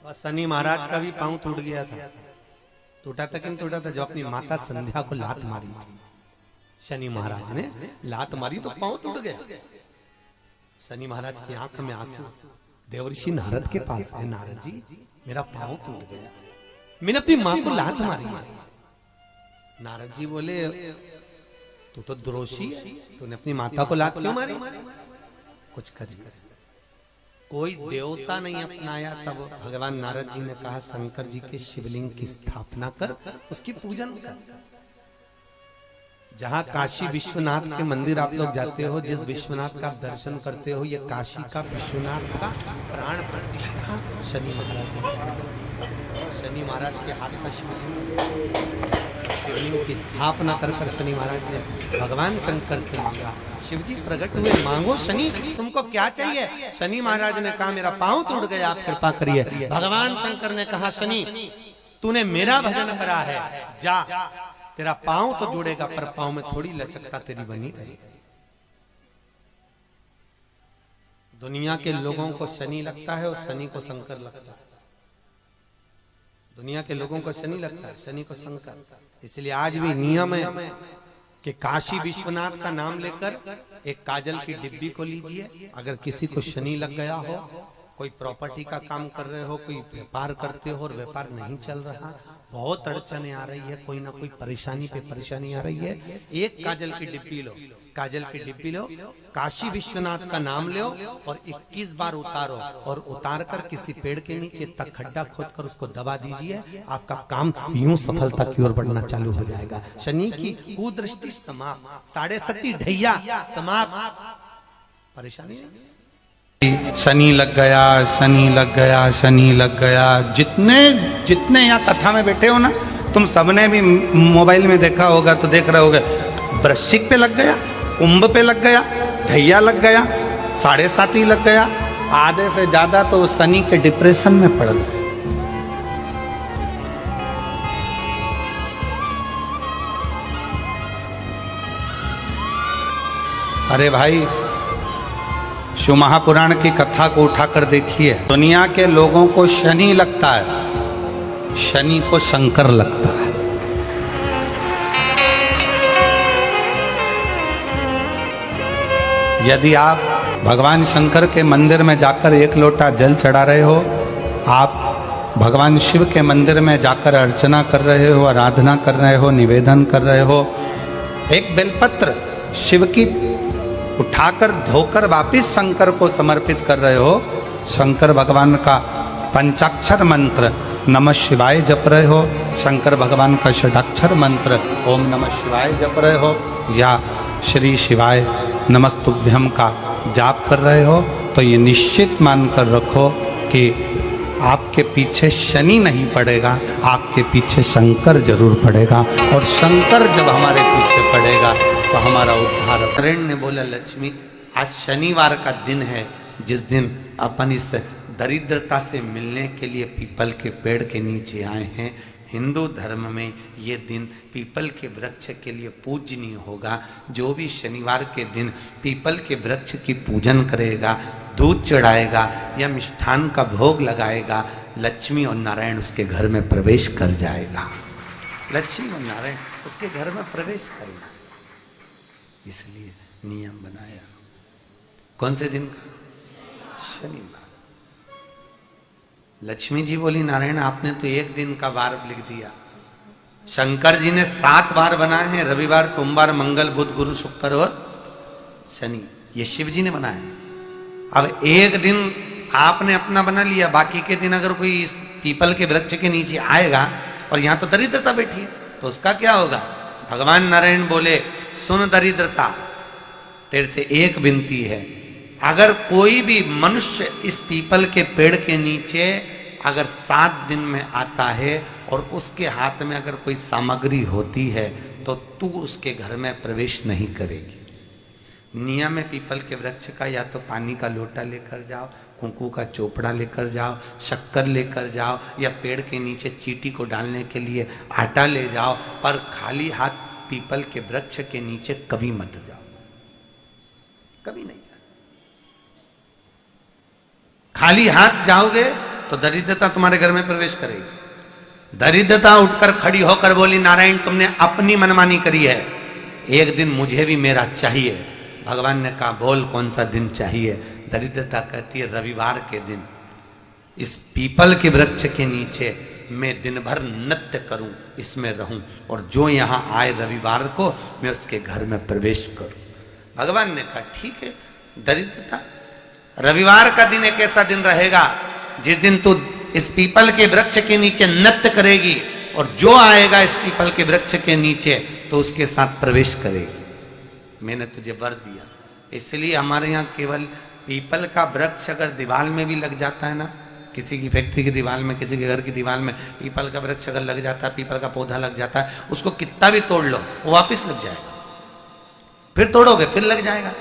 और शनि महाराज का भी पांव टूट गया था। टूटा था कि नहीं टूटा था? जो अपनी माता संध्या को लात मारी थी, शनि महाराज ने लात मारी तो पांव टूट गया। शनि महाराज की आंख में आंसू, देवर्षि नारद के पास है, नारद जी मेरा पांव टूट गया, मैंने अपनी मां को लात मारी है। नारद जी बोले तू तो द्रोषी है, तूने अपनी माता को लात क्यों मारी? कुछ करिए। कोई देवता नहीं अपनाया। तब भगवान नारद जी ने कहा शंकर जी के शिवलिंग की स्थापना कर, उसकी पूजन कर। जहां काशी विश्वनाथ के मंदिर आप लोग जाते हो, जिस विश्वनाथ का आप दर्शन करते हो, ये काशी का विश्वनाथ का प्राण प्रतिष्ठा शनि महाराज ने। शनि महाराज के हाथ का शिवलिंग की स्थापना कर शनि महाराज ने भगवान शंकर से मांगा। शिव जी प्रकट हुए, मांगो शनि तुमको क्या चाहिए? शनि महाराज ने कहा मेरा पांव टूट गया, आप कृपा करिए। भगवान शंकर ने कहा शनि तूने मेरा भजन करा है, जा तेरा पांव तो जुड़ेगा पर पांव में थोड़ी लचकता तेरी बनी रहेगी। दुनिया के लोगों को शनि लगता है और शनि को शंकर लगता है। दुनिया के लोगों को शनि लगता है, शनि को शंकर। इसलिए आज भी नियम है कि काशी विश्वनाथ का नाम लेकर एक काजल की डिब्बी को लीजिए। अगर किसी को शनि लग गया हो, कोई प्रॉपर्टी का काम कर रहे हो, कोई व्यापार करते हो और व्यापार नहीं चल रहा, बहुत अड़चने आ रही है, कोई ना कोई परेशानी पे परेशानी आ रही है, एक काजल की डिब्बी लो, काजल की डिब्बी लो, काशी विश्वनाथ का नाम लो और 21 बार उतारो और उतार कर किसी पेड़ के नीचे तक खड्डा खोद कर उसको दबा दीजिए। आपका काम यूं सफलता की ओर बढ़ना चालू हो जाएगा। शनि की कुदृष्टि समाप्त, 7.5 ढैया समाप्त, परेशानी नहीं। शनि लग गया, शनि लग गया, शनि लग गया। जितने जितने यहाँ कथा में बैठे हो ना, तुम सबने भी मोबाइल में देखा होगा तो देख रहे होगे, वृश्चिक पे लग गया, कुंभ पे लग गया, ढैया लग गया, 7.5 लग गया। आधे से ज्यादा तो शनि के डिप्रेशन में पड़ गए। अरे भाई, शिव महापुराण की कथा को उठाकर देखिए। दुनिया के लोगों को शनि लगता है, शनि को शंकर लगता है। यदि आप भगवान शंकर के मंदिर में जाकर एक लोटा जल चढ़ा रहे हो, आप भगवान शिव के मंदिर में जाकर अर्चना कर रहे हो, आराधना कर रहे हो, निवेदन कर रहे हो, एक बेलपत्र शिव की उठाकर धोकर वापिस शंकर को समर्पित कर रहे हो, शंकर भगवान का पंचाक्षर मंत्र नमः शिवाय जप रहे हो, शंकर भगवान का षडाक्षर मंत्र ओम नमः शिवाय जप रहे हो, या श्री शिवाय नमस्तुभ्यम का जाप कर रहे हो, तो ये निश्चित मानकर रखो कि आपके पीछे शनि नहीं पड़ेगा, आपके पीछे शंकर जरूर पड़ेगा। और शंकर जब हमारे पीछे पड़ेगा तो हमारा उद्धार। नारायण ने बोला लक्ष्मी आज शनिवार का दिन है, जिस दिन अपन इस दरिद्रता से मिलने के लिए पीपल के पेड़ के नीचे आए हैं। हिंदू धर्म में ये दिन पीपल के वृक्ष के लिए पूजनीय होगा। जो भी शनिवार के दिन पीपल के वृक्ष की पूजन करेगा, दूध चढ़ाएगा या मिष्ठान का भोग लगाएगा, लक्ष्मी और नारायण उसके घर में प्रवेश कर जाएगा। लक्ष्मी और नारायण उसके घर में प्रवेश करेगा, इसलिए नियम बनाया। कौन से दिन का? शनिवार। लक्ष्मी जी बोली नारायण आपने तो एक दिन का वार लिख दिया, शंकर जी ने 7 वार बनाए हैं, रविवार, सोमवार, मंगल, बुध, गुरु, शुक्र और शनि, ये शिव जी ने बनाए। अब एक दिन आपने अपना बना लिया, बाकी के दिन अगर कोई इस पीपल के वृक्ष के नीचे आएगा और यहां तो दरिद्रता बैठी है तो उसका क्या होगा? भगवान नारायण बोले सुन दरिद्रता, तेरे से एक विनती है, अगर कोई भी मनुष्य इस पीपल के पेड़ के नीचे अगर 7 दिन में आता है और उसके हाथ में अगर कोई सामग्री होती है तो तू उसके घर में प्रवेश नहीं करेगी। नियम है पीपल के वृक्ष का, या तो पानी का लोटा लेकर जाओ, कुंकू का चोपड़ा लेकर जाओ, शक्कर लेकर जाओ, या पेड़ के नीचे चींटी को डालने के लिए आटा ले जाओ, पर खाली हाथ पीपल के वृक्ष के नीचे कभी मत जाओ, कभी नहीं जाओ। खाली हाथ जाओगे तो दरिद्रता तुम्हारे घर में प्रवेश करेगी। दरिद्रता उठकर खड़ी होकर बोली, नारायण तुमने अपनी मनमानी करी है, एक दिन मुझे भी मेरा चाहिए। भगवान ने कहा, बोल कौन सा दिन चाहिए। दरिद्रता कहती है, रविवार के दिन इस पीपल के वृक्ष के नीचे मैं दिन भर नृत्य करूं, इसमें रहूं, और जो यहां आए रविवार को मैं उसके घर में प्रवेश करूं। भगवान ने कहा, ठीक है। दरिद्रता, रविवार का दिन एक ऐसा दिन रहेगा जिस दिन तू इस पीपल के वृक्ष के नीचे नृत्य करेगी, और जो आएगा इस पीपल के वृक्ष के नीचे तो उसके साथ प्रवेश करेगी। मैंने तुझे वर दिया। इसलिए हमारे यहाँ केवल पीपल का वृक्ष अगर दीवार में भी लग जाता है ना, किसी की फैक्ट्री की दीवार में, किसी के घर की दीवार में पीपल का वृक्ष अगर लग जाता है, पीपल का पौधा लग जाता है, उसको कितना भी तोड़ लो वो वापस लग जाएगा। फिर तोड़ोगे फिर लग जाएगा।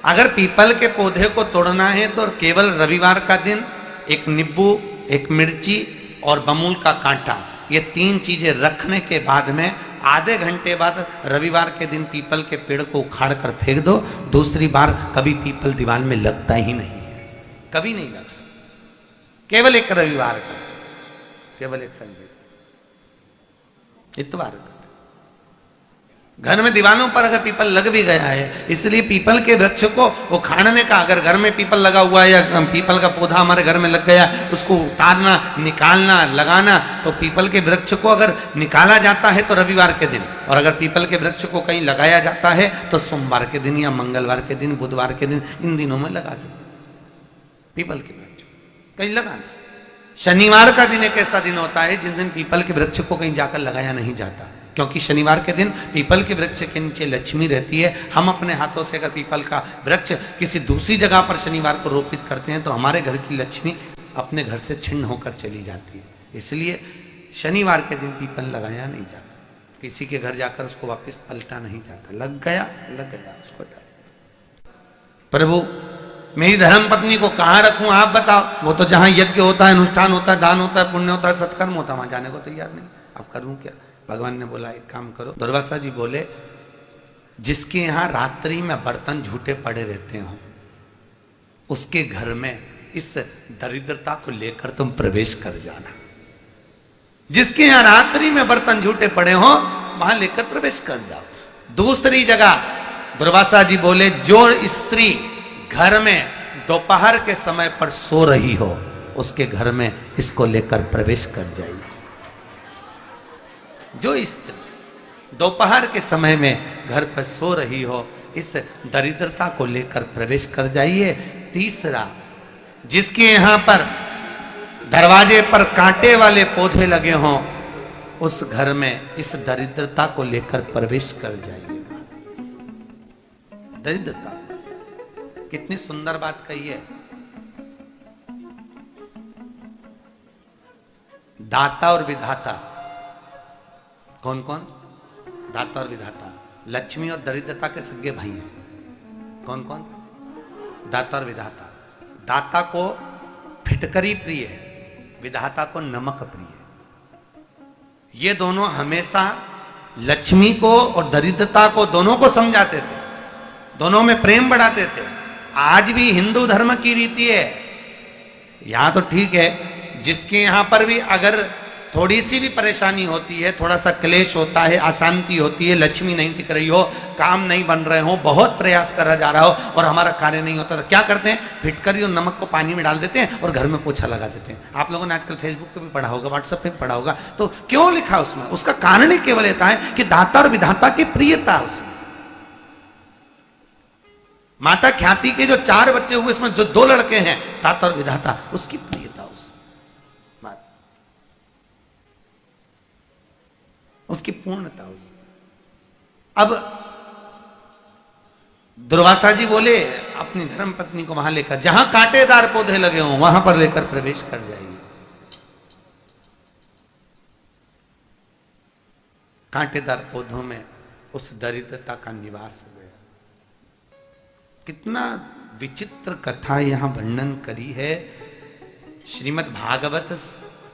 अगर पीपल के पौधे को तोड़ना है तो केवल रविवार का दिन एक नींबू, एक मिर्ची और बमूल का कांटा, ये 3 चीजें रखने के बाद में आधे घंटे बाद रविवार के दिन पीपल के पेड़ को उखाड़ कर फेंक दो। दूसरी बार कभी पीपल दीवार में लगता ही नहीं, कभी नहीं लग सकता। केवल एक रविवार का, केवल एक संडे, इतवार का। घर में दीवानों पर अगर पीपल लग भी गया है, इसलिए पीपल के वृक्ष को उखाड़ने का, अगर घर में पीपल लगा हुआ है या पीपल का पौधा हमारे घर में लग गया, उसको उतारना, निकालना, लगाना, तो पीपल के वृक्ष को अगर निकाला जाता है तो रविवार के दिन, और अगर पीपल के वृक्ष को कहीं लगाया जाता है तो सोमवार के दिन या मंगलवार के दिन, बुधवार के दिन, इन दिनों में लगा सकते पीपल के वृक्ष कहीं लगाना। शनिवार का दिन एक ऐसा दिन होता है जिस दिन पीपल के वृक्ष को कहीं जाकर लगाया नहीं जाता, क्योंकि शनिवार के दिन पीपल के वृक्ष के नीचे लक्ष्मी रहती है। हम अपने हाथों से अगर पीपल का वृक्ष किसी दूसरी जगह पर शनिवार को रोपित करते हैं तो हमारे घर की लक्ष्मी अपने घर से छिन्न होकर चली जाती है। इसलिए शनिवार के दिन पीपल लगाया नहीं जाता, किसी के घर जाकर उसको वापस पलटा नहीं जाता। लग गया उसको डाल। प्रभु मेरी धर्म पत्नी को कहाँ रखूं आप बताओ। वो तो जहां यज्ञ होता है, अनुष्ठान होता है, दान होता है, पुण्य होता है, सत्कर्म होता है, वहां जाने को तैयार नहीं। अब करूं क्या। भगवान ने बोला, एक काम करो। दुर्वासा जी बोले, जिसके यहां रात्रि में बर्तन झूठे पड़े रहते हो उसके घर में इस दरिद्रता को लेकर तुम प्रवेश कर जाना। जिसके यहां रात्रि में बर्तन झूठे पड़े हो वहां लेकर प्रवेश कर जाओ। दूसरी जगह दुर्वासा जी बोले, जो स्त्री घर में दोपहर के समय पर सो रही हो उसके घर में इसको लेकर प्रवेश कर जाइए। जो स्त्री दोपहर के समय में घर पर सो रही हो इस दरिद्रता को लेकर प्रवेश कर जाइए। तीसरा, जिसके यहां पर दरवाजे पर कांटे वाले पौधे लगे हों उस घर में इस दरिद्रता को लेकर प्रवेश कर जाइए। दरिद्रता, कितनी सुंदर बात कही है। दाता और विधाता, कौन कौन? दाता और विधाता। लक्ष्मी और दरिद्रता के सगे भाई हैं। कौन कौन? दाता और विधाता। दाता को फिटकरी प्रिय है, विधाता को नमक प्रिय है। ये दोनों हमेशा लक्ष्मी को और दरिद्रता को, दोनों को समझाते थे, दोनों में प्रेम बढ़ाते थे। आज भी हिंदू धर्म की रीति है। यहां तो ठीक है, जिसके यहां पर भी अगर थोड़ी सी भी परेशानी होती है, थोड़ा सा क्लेश होता है, अशांति होती है, लक्ष्मी नहीं टिक रही हो, काम नहीं बन रहे हो, बहुत प्रयास करा जा रहा हो और हमारा कार्य नहीं होता, तो क्या करते हैं? फिटकरी और नमक को पानी में डाल देते हैं और घर में पोछा लगा देते हैं। आप लोगों ने आजकल फेसबुक पे भी पढ़ा होगा, व्हाट्सएप पे भी पढ़ा होगा। तो क्यों लिखा उसमें? उसका कारण ही केवल होता है कि दाता और विधाता की प्रियता उसमें। माता ख्याति के जो 4 बच्चे हुए, इसमें जो 2 लड़के हैं, दाता और विधाता, उसकी प्रियता, उसकी पूर्णता। अब दुर्वासा जी बोले अपनी धर्म पत्नी को वहां लेकर, जहां कांटेदार पौधे लगे हों वहां पर लेकर प्रवेश कर जाइए। कांटेदार पौधों में उस दरिद्रता का निवास हो गया। कितना विचित्र कथा यहां वर्णन करी है। श्रीमद् भागवत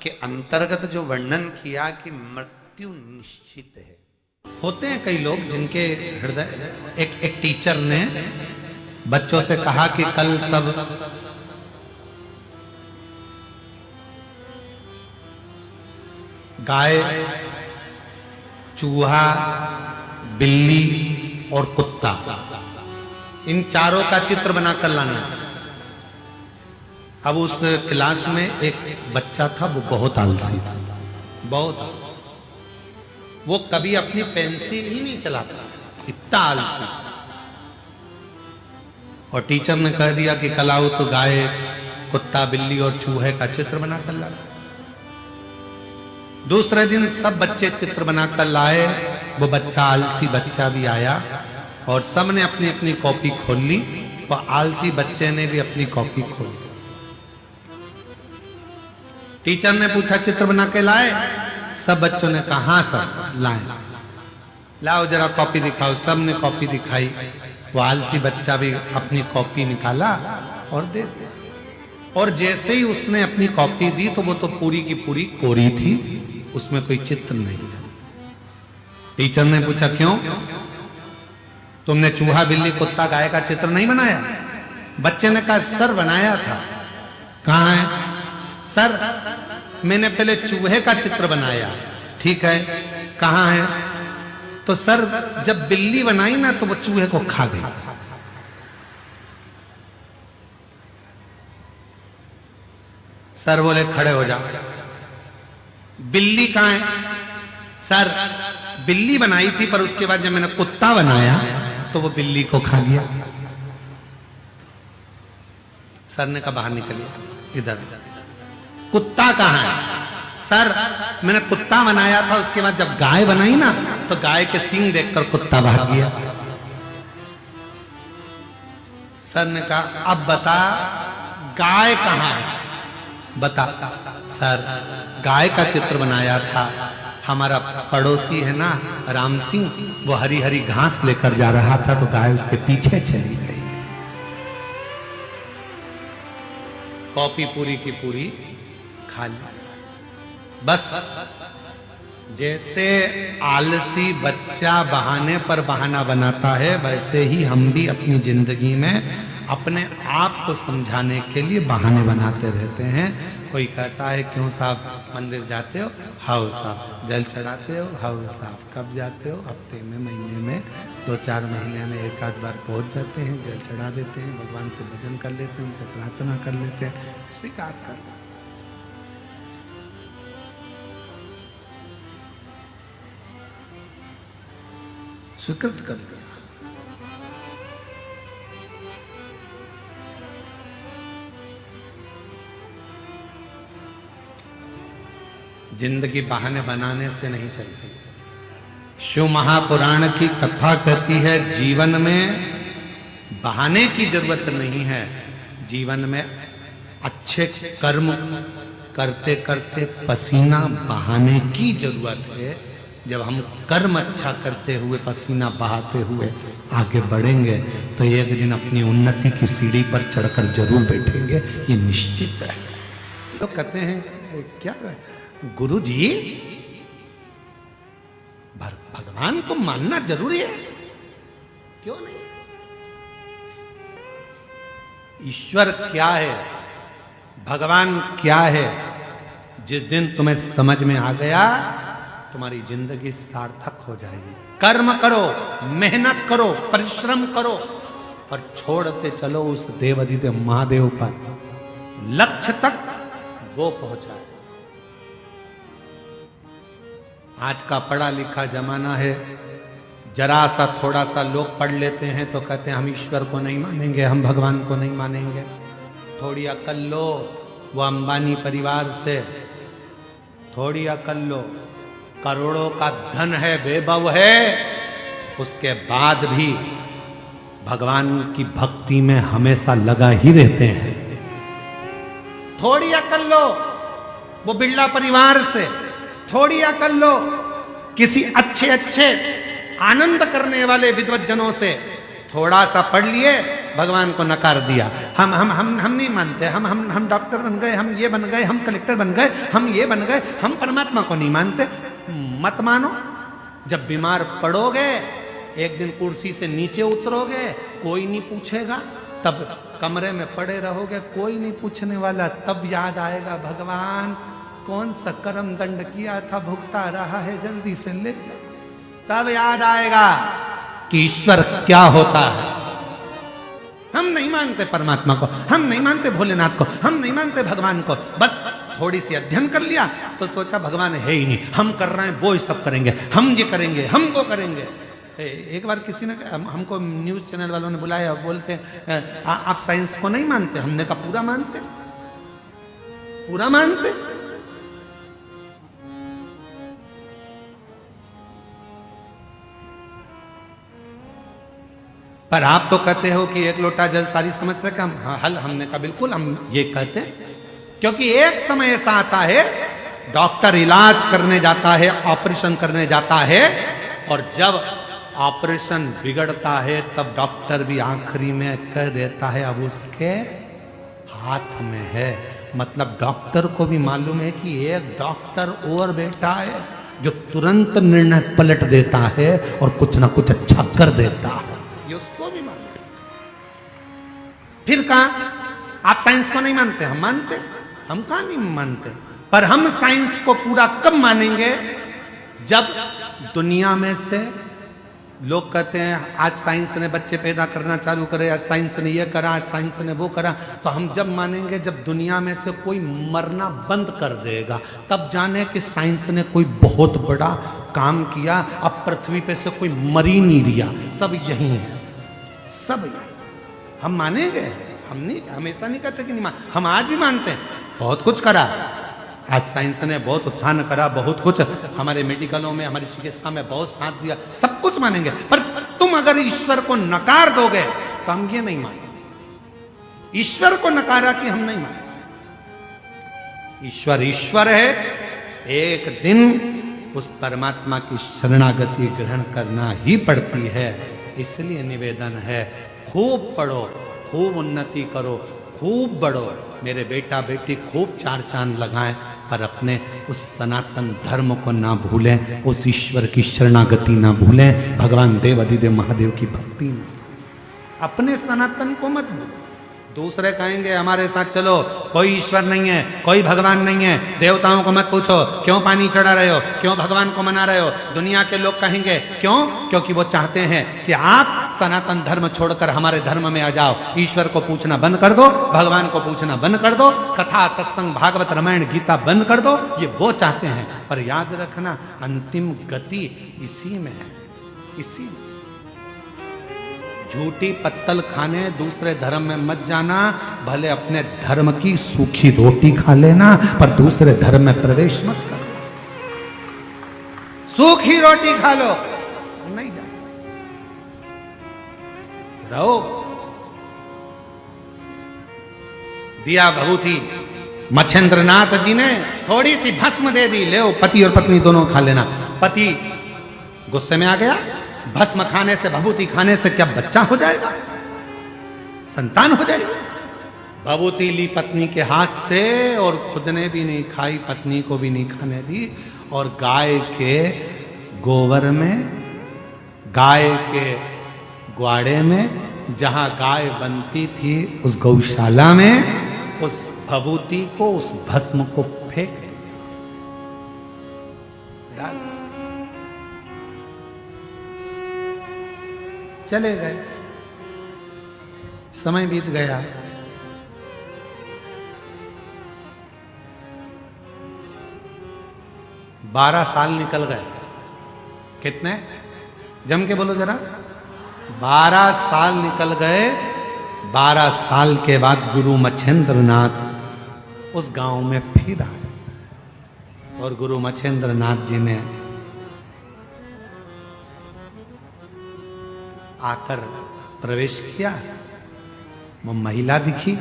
के अंतर्गत जो वर्णन किया कि मृत्यु निश्चित है। होते हैं कई लोग जिनके हृदय, एक टीचर ने बच्चों से कहा कि कल सब गाय, चूहा, बिल्ली और कुत्ता, इन चारों का चित्र बनाकर लाना। अब उस क्लास में एक बच्चा था, वो बहुत आलसी था, बहुत आलसी। वो कभी अपनी पेंसिल ही नहीं चलाता, इतना आलसी। और टीचर ने कह दिया कि कल आओ तो गाय, कुत्ता, बिल्ली और चूहे का चित्र बनाकर ला। दूसरे दिन सब बच्चे चित्र बनाकर लाए। वो बच्चा, आलसी बच्चा भी आया और सबने अपनी अपनी कॉपी खोल ली। और आलसी बच्चे ने भी अपनी कॉपी खोली। टीचर ने पूछा चित्र बना के लाए? सब बच्चों ने कहा हाँ सर लाए। लाओ जरा कॉपी दिखाओ। सबने कॉपी दिखाई। वो आलसी बच्चा भी अपनी कॉपी निकाला और दे दिया। और जैसे ही उसने अपनी कॉपी दी तो वो तो पूरी की पूरी कोरी थी, उसमें कोई चित्र नहीं था। टीचर ने पूछा क्यों? तुमने चूहा, बिल्ली, कुत्ता, गाय का चित्र नहीं बनाया? बच्चे ने कहा सर बनाया था। कहाँ है? सर मैंने पहले चूहे का चित्र बनाया। ठीक है, कहाँ है? तो सर जब बिल्ली बनाई ना तो वो चूहे को खा गई। सर बोले खड़े हो जाओ। बिल्ली कहाँ है? सर बिल्ली बनाई थी पर उसके बाद जब मैंने कुत्ता बनाया तो वो बिल्ली को खा गया। सर ने कहा बाहर निकलिए, इधर। कुत्ता कहाँ है? सर मैंने कुत्ता बनाया था, उसके बाद जब गाय बनाई ना तो गाय के सींग देखकर कुत्ता भाग गया। सर ने कहा अब बता गाय कहाँ है? बता। सर गाय का चित्र बनाया था, हमारा पड़ोसी है ना राम सिंह, वो हरी हरी घास लेकर जा रहा था तो गाय उसके पीछे चली गई। कॉपी पूरी की पूरी खाली। बस जैसे आलसी बच्चा बहाने पर बहाना बनाता है, वैसे ही हम भी अपनी जिंदगी में अपने आप को समझाने के लिए बहाने बनाते रहते हैं। कोई कहता है क्यों साहब मंदिर जाते हो? हाउ साहब। जल चढ़ाते हो? हाउ साहब। कब जाते हो? हफ्ते में, महीने में, 2-4 महीने में एक आध बार पहुंच जाते हैं, जल चढ़ा देते हैं, भगवान से भजन कर लेते हैं, उनसे प्रार्थना कर लेते हैं, स्वीकार कर लेते हैं। स्वीकृत कर लिया। जिंदगी बहाने बनाने से नहीं चलती। शिव महापुराण की कथा कहती है जीवन में बहाने की जरूरत नहीं है, जीवन में अच्छे कर्म करते करते पसीना बहाने की जरूरत है। जब हम कर्म अच्छा करते हुए, पसीना बहाते हुए आगे बढ़ेंगे तो एक दिन अपनी उन्नति की सीढ़ी पर चढ़कर जरूर बैठेंगे, ये निश्चित है। तो कहते हैं क्या गुरु जी भगवान को मानना जरूरी है? क्यों नहीं? ईश्वर क्या है, भगवान क्या है, जिस दिन तुम्हें समझ में आ गया तुम्हारी जिंदगी सार्थक हो जाएगी। कर्म करो, मेहनत करो, परिश्रम करो और छोड़ते चलो उस देवाधिदेव महादेव पर, लक्ष्य तक वो पहुंचाए। आज का पढ़ा लिखा जमाना है, जरा सा थोड़ा सा लोग पढ़ लेते हैं तो कहते हैं हम ईश्वर को नहीं मानेंगे, हम भगवान को नहीं मानेंगे। थोड़ी अकल लो, वो अंबानी परिवार से थोड़ी अकल लो, करोड़ों का धन है, वैभव है, उसके बाद भी भगवान की भक्ति में हमेशा लगा ही रहते हैं। थोड़ी अकल लो वो बिरला परिवार से, थोड़ी अकल लो किसी अच्छे अच्छे आनंद करने वाले विद्वज्जनों से। थोड़ा सा पढ़ लिए, भगवान को नकार दिया, हम नहीं मानते, हम डॉक्टर बन गए, हम ये बन गए, हम कलेक्टर बन गए, हम ये बन गए, हम परमात्मा को नहीं मानते। मत मानो। जब बीमार पड़ोगे, एक दिन कुर्सी से नीचे उतरोगे, कोई नहीं पूछेगा, तब कमरे में पड़े रहोगे, कोई नहीं पूछने वाला, तब याद आएगा भगवान कौन सा कर्म दंड किया था भुगता रहा है, जल्दी से ले जा। तब याद आएगा कि ईश्वर क्या होता है। हम नहीं मानते परमात्मा को, हम नहीं मानते भोलेनाथ को, हम नहीं मानते भगवान को। बस थोड़ी सी अध्ययन कर लिया तो सोचा भगवान है ही नहीं, हम कर रहे हैं वो ही सब करेंगे, हम ये करेंगे, हम वो करेंगे। एक बार किसी ने हमको न्यूज चैनल वालों ने बुलाया, बोलते आप साइंस को नहीं मानते? हमने कहा पूरा मानते, पूरा मानते। पर आप तो कहते हो कि एक लोटा जल सारी समस्या का हल। हमने कहा बिल्कुल हम ये कहते हैं, क्योंकि एक समय ऐसा आता है डॉक्टर इलाज करने जाता है, ऑपरेशन करने जाता है, और जब ऑपरेशन बिगड़ता है तब डॉक्टर भी आखिरी में कह देता है अब उसके हाथ में है। मतलब डॉक्टर को भी मालूम है कि एक डॉक्टर और बेटा है जो तुरंत निर्णय पलट देता है और कुछ ना कुछ अच्छा कर देता है, ये उसको भी मालूम। फिर कहा आप साइंस को नहीं मानते? हम मानते। हम कहां नहीं मानते, पर हम साइंस को पूरा कब मानेंगे जब दुनिया में से लोग कहते हैं आज साइंस ने बच्चे पैदा करना चालू करे, आज साइंस ने ये करा, आज साइंस ने वो करा। तो हम जब मानेंगे जब दुनिया में से कोई मरना बंद कर देगा, तब जाने कि साइंस ने कोई बहुत बड़ा काम किया। अब पृथ्वी पे से कोई मर ही नहीं रिया, सब यही है, सब यही। हम मानेंगे, हम नहीं, हमेशा नहीं कहते कि नहीं मान, हम आज भी मानते हैं बहुत कुछ करा। आज साइंस ने बहुत उत्थान करा, बहुत कुछ हमारे मेडिकलों में, हमारी चिकित्सा में बहुत साथ दिया, सब कुछ मानेंगे। पर तुम अगर ईश्वर को नकार दोगे तो हम ये नहीं मानेंगे। ईश्वर को नकारा कि हम नहीं मानेंगे। ईश्वर ईश्वर है, एक दिन उस परमात्मा की शरणागति ग्रहण करना ही पड़ती है। इसलिए निवेदन है खूब पढ़ो, खूब उन्नति करो, खूब बढ़ो। मेरे बेटा बेटी खूब चार चांद लगाएं, पर अपने उस सनातन धर्म को ना भूलें, उस ईश्वर की शरणागति ना भूलें, भगवान देव अधिदेव महादेव की भक्ति में अपने सनातन को मत भूलो। दूसरे कहेंगे हमारे साथ चलो, कोई ईश्वर नहीं है, कोई भगवान नहीं है, देवताओं को मत पूछो, क्यों पानी चढ़ा रहे हो, क्यों भगवान को मना रहे हो। दुनिया के लोग कहेंगे क्यों? क्योंकि वो चाहते हैं कि आप सनातन धर्म छोड़कर हमारे धर्म में आ जाओ। ईश्वर को पूछना बंद कर दो, भगवान को पूछना बंद कर दो, कथा सत्संग भागवत रामायण गीता बंद कर दो, ये वो चाहते हैं। पर याद रखना अंतिम गति इसी में है, इसी में। झूठी पत्तल खाने दूसरे धर्म में मत जाना, भले अपने धर्म की सूखी रोटी खा लेना, पर दूसरे धर्म में प्रवेश मत करो। सूखी रोटी खा लो, नहीं जाए रहो। दिया भभूति मच्छेंद्रनाथ जी ने थोड़ी सी भस्म दे दी, ले पति और पत्नी दोनों खा लेना। पति गुस्से में आ गया, भस्म खाने से, भभूति खाने से क्या बच्चा हो जाएगा, संतान हो जाएगी? भभूति ली पत्नी के हाथ से और खुद ने भी नहीं खाई, पत्नी को भी नहीं खाने दी। और गाय के गोबर में, गाय के ग्वाड़े में, जहां गाय बनती थी उस गौशाला में, उस भभूति को, उस भस्म को फेंक डाल, चले गए। समय बीत गया, बारह साल निकल गए। कितने? जम के बोलो जरा। 12 साल निकल गए। 12 साल के बाद गुरु मच्छेंद्रनाथ उस गांव में फिर आए और गुरु मच्छेंद्रनाथ जी ने आकर प्रवेश किया। वो महिला दिखी,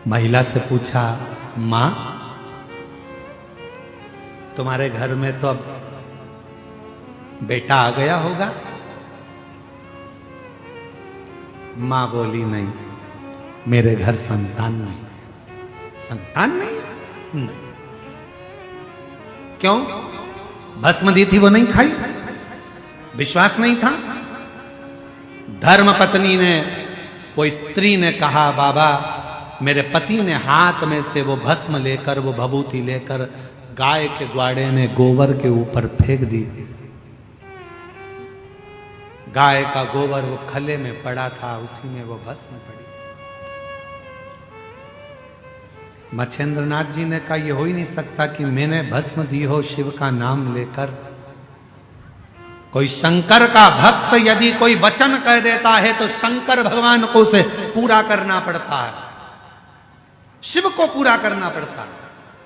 महिला से पूछा, मां तुम्हारे घर में तो अब बेटा आ गया होगा? मां बोली, नहीं, मेरे घर संतान नहीं। संतान नहीं? नहीं। क्यों? भस्म दी थी वो नहीं खाई, विश्वास नहीं था। धर्म पत्नी ने, कोई स्त्री ने कहा, बाबा मेरे पति ने हाथ में से वो भस्म लेकर, वो भभूति लेकर गाय के ग्वाड़े में गोबर के ऊपर फेंक दी। गाय का गोबर वो खले में पड़ा था, उसी में वो भस्म पड़ी। मच्छेंद्रनाथ जी ने कहा, यह हो ही नहीं सकता कि मैंने भस्म दी हो शिव का नाम लेकर। कोई शंकर का भक्त यदि कोई वचन कह देता है तो शंकर भगवान को उसे पूरा करना पड़ता है, शिव को पूरा करना पड़ता है।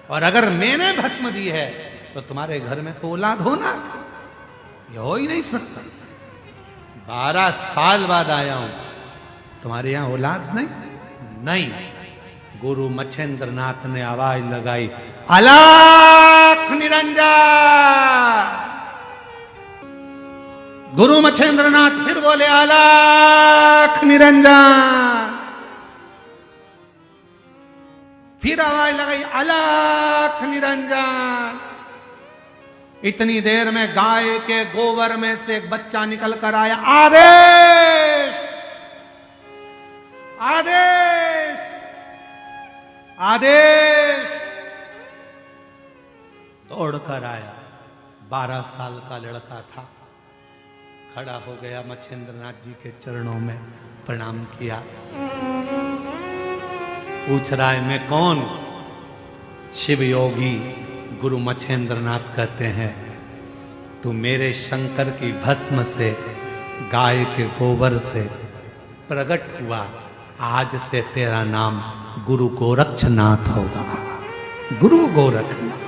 और अगर मैंने भस्म दी है तो तुम्हारे घर में तो औलाद होना था, यह हो ही नहीं सकता। 12 साल बाद आया हूं, तुम्हारे यहां औलाद नहीं। गुरु मच्छेंद्रनाथ ने आवाज लगाई, अलख निरंजन। गुरु मच्छेंद्रनाथ फिर बोले, अलख निरंजन। फिर आवाज लगाई, अलख निरंजन। इतनी देर में गाय के गोबर में से एक बच्चा निकल कर आया। आदेश, आदेश, आदेश। दौड़कर आया, 12 साल का लड़का था। खड़ा हो गया, मच्छेंद्रनाथ जी के चरणों में प्रणाम किया। पूछ रहा है, मैं कौन? शिव योगी गुरु मच्छेंद्रनाथ कहते हैं, तू मेरे शंकर की भस्म से, गाय के गोबर से प्रकट हुआ। आज से तेरा नाम गुरु गोरक्षनाथ होगा। गुरु गोरखनाथ,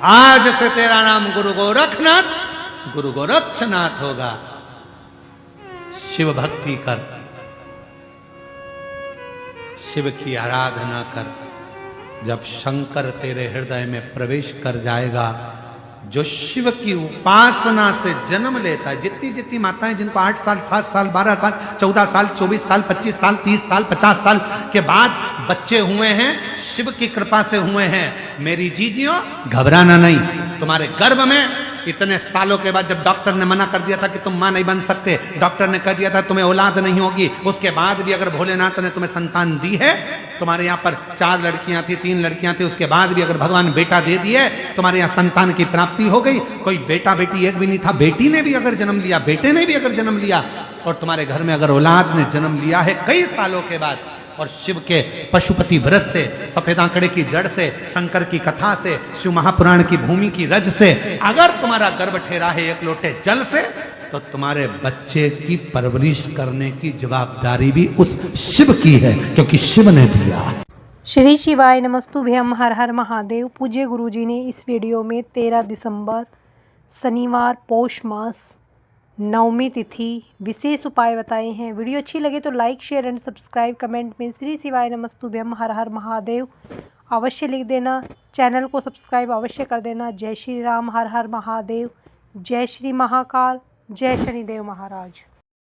आज से तेरा नाम गुरु गोरखनाथ, गुरु गोरक्षनाथ होगा। शिव भक्ति कर, शिव की आराधना कर। जब शंकर तेरे हृदय में प्रवेश कर जाएगा, जो शिव की उपासना से जन्म लेता है, जितनी जितनी माताएं जिनको 8 साल, 7 साल, 12 साल, 14 साल, 24 साल, 25 साल, 30 साल, 50 साल के बाद बच्चे हुए हैं, शिव की कृपा से हुए हैं, मेरी जीजियों घबराना नहीं। तुम्हारे गर्भ में इतने सालों के बाद जब डॉक्टर ने मना कर दिया था कि तुम मां नहीं बन सकते, डॉक्टर ने कह दिया था तुम्हें औलाद नहीं होगी, उसके बाद भी अगर भोलेनाथ ने तुम्हें संतान दी है, तुम्हारे यहाँ पर 4 लड़कियां थी, 3 लड़कियां थी, उसके बाद भी अगर भगवान बेटा दे दिए, तुम्हारे यहाँ संतान की प्राप्ति हो गई। कोई बेटा बेटी एक भी नहीं था, बेटी ने भी अगर जन्म लिया, बेटे ने भी अगर जन्म लिया, और तुम्हारे घर में अगर औलाद ने जन्म लिया है कई सालों के बाद, और शिव के पशुपति व्रत से, सफेद आंकड़े की जड़ से, शंकर की कथा से, शिव महापुराण की भूमि की रज से अगर तुम्हारा गर्भ ठहरा है एक लोटे जल से, तो तुम्हारे बच्चे की परवरिश करने की जवाबदारी भी उस शिव की है, क्योंकि शिव ने दिया। श्री शिवाय नमस्तुभ्यम। हर हर महादेव। पूज्य गुरुजी ने इस वीडियो में 13 दिसंबर शनिवार पौष मास नवमी तिथि विशेष उपाय बताए हैं। वीडियो अच्छी लगे तो like, share and subscribe. Comment में श्री शिवाय नमस्तुभ्यम हर हर महादेव अवश्य लिख देना। चैनल को सब्सक्राइब अवश्य कर देना। जय श्री राम, हर हर महादेव, जय श्री महाकाल, जय शनिदेव महाराज।